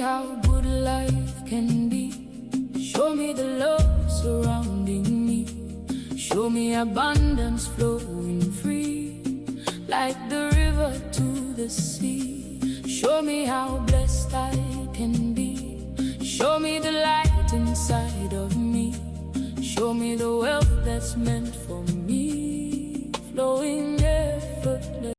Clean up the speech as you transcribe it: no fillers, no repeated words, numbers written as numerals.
how good life can be. Show me the love surrounding me. Show me abundance flowing free, like the river to the sea. Show me how blessed I can be. Show me the light inside of me. Show me the wealth that's meant for me, flowing